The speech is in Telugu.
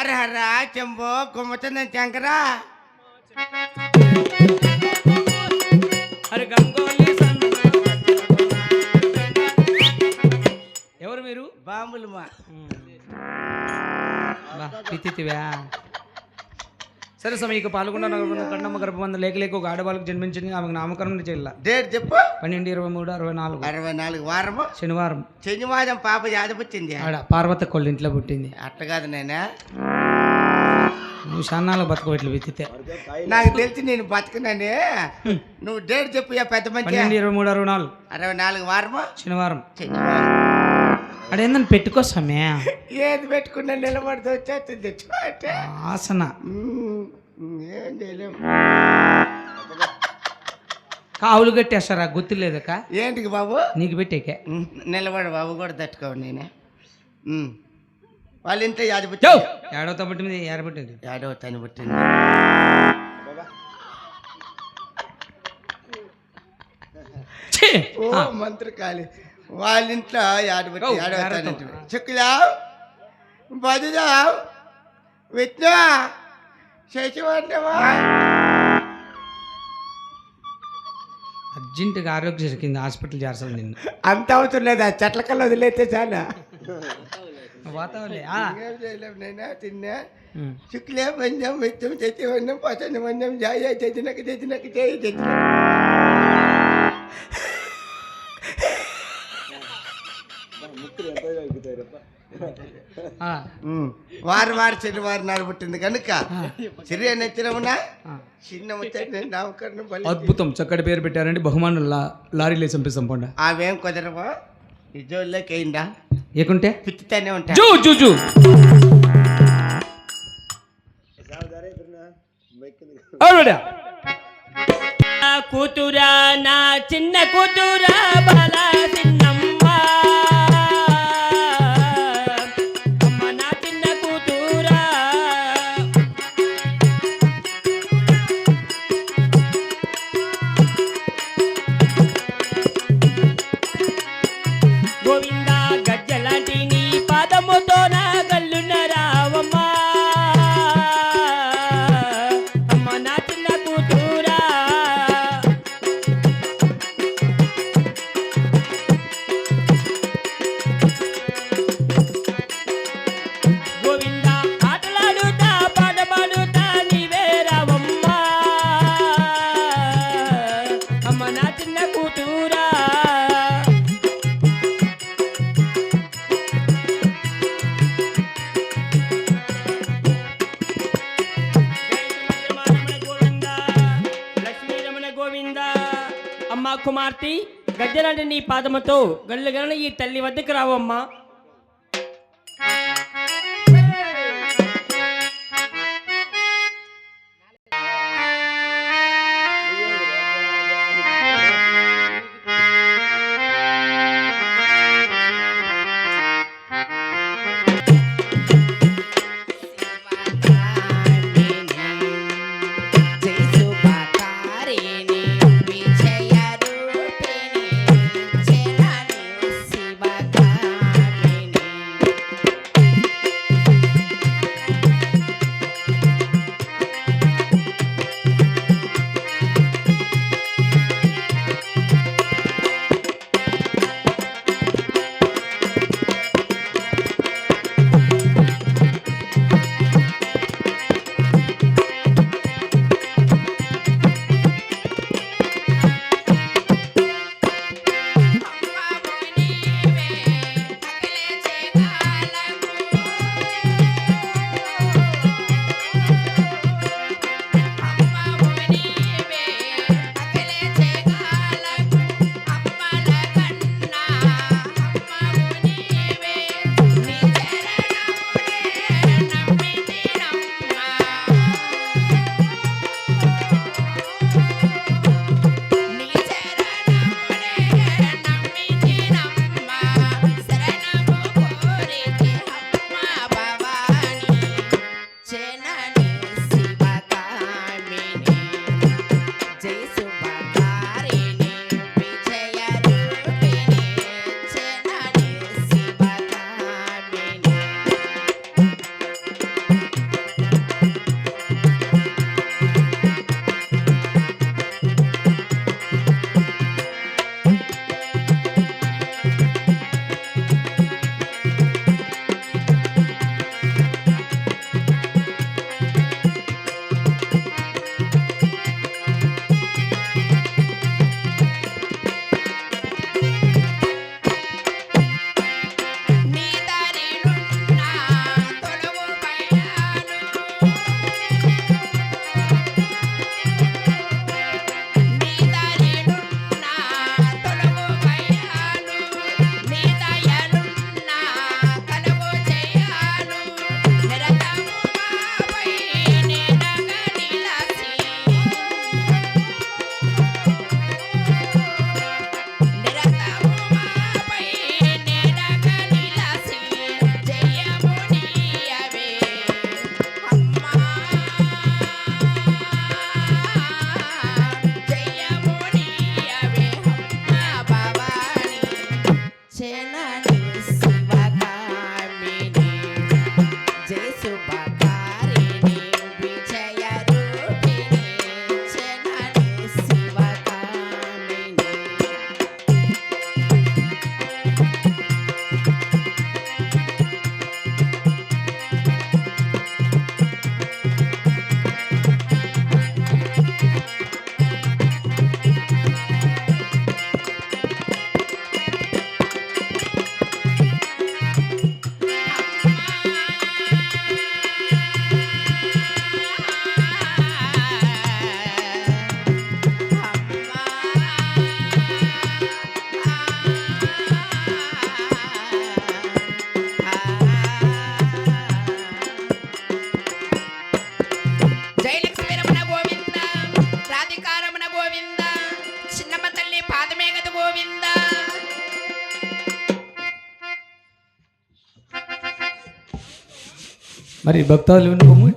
అరే హర్రా చెంబో గుమ్మతుందని శంకరా అరే గంగోలి ఎవరు మీరు? బాంబులు మా పితివా. సరే సమీక పాల్గొన్న కన్నమ్మ గర్భమంద లేక లేక ఒక ఆడవాళ్ళకు జన్మించింది. ఆమెకు నామకరణం చేయాల. డేట్ చెప్పు. 12/23/64 వారము శనివారం. శనివారం పాప యాదపుచ్చింది. ఆడ పార్వత కొళ్ళ ఇంట్లో పుట్టింది. అట్ట కాదు నేనా నువ్వు షాన్నాలో బతకబెట్లు విత్తితే నాకు తెలిసి నేను బతకనని. నువ్వు డేట్ చెప్పు పెద్ద మంచి. 12/23/64 64 వారము శనివారం. శనివారం అడేందని పెట్టుకోసమే ఏది పెట్టుకున్నా నిలబడితే వచ్చేస్తుంది ఆసన. ఏం చేయలేము. కావులు కట్టేస్తారా గుర్తు లేదక? ఏంటికి బాబు? నీకు పెట్టేకే నిలబడు బాబు కూడా తట్టుకోవు నేనే. వాళ్ళ ఇంట్లో ఏడవతో పుట్టింది. ఏడ పుట్టింది? ఏడవ తని పుట్టింది. ఓ మంత్రకాళి వాళ్ళ ఇంట్లో ఏడవ చిక్కులా బదుదా విష్ణు శశివర్ణవా అర్జెంటుగా ఆరోగ్య కింద హాస్పిటల్ చేస్తాను నిన్ను. అంత అవసరం లేదు. ఆ చెట్ల కల్లా వదిలేస్తే చాలా వాతావరణం నైనా తిన్నా. శుక్లే మంజం విత్తం చచ్చి వన్నం పసంద మంజం జాయ చచ్చినకు చచ్చినకు చేయి చచ్చిన వారు శనివారం నాడు పుట్టింది కనుక సిరి నచ్చినమునా చిన్న ముచ్చట నామకరణం. అద్భుతం, చక్కటి పేరు పెట్టారండి. బహుమానం లారీలో చంపిస్తాం పోండి. అవేం కుదరవా నిజోళ్ళకి అయిందా ఏకుంటే పిచ్చితేనే ఉంటా. కూతురా నా చిన్న కూతురా బాలా చిన్నమ్మ, అమ్మ నా చిన్న కూతురా. గోవిందా గజ్జలాంటి నీ పాదముతో నా గల్లున రావమ్మా, అమ్మ నా చిన్న కూతురా. గోవిందా ఆటలాడుతా పాడపాడుతా నీవే రావమ్మా, అమ్మ నా చిన్న కూతురా. అమ్మా కుమార్తె గజ్జలాంటి నీ పాదముతో గల్లు గలన ఈ తల్లి వద్దకు రావమ్మా. శుభకారిణి విజయ రూపిణి జనని శివకామిని జయలక్ష్మీరమణ గోవింద రాధికారమణ గోవింద చిన్నమ్మ తల్లి పాదమే గద గోవింద మరి భక్తాదులు వినుకోము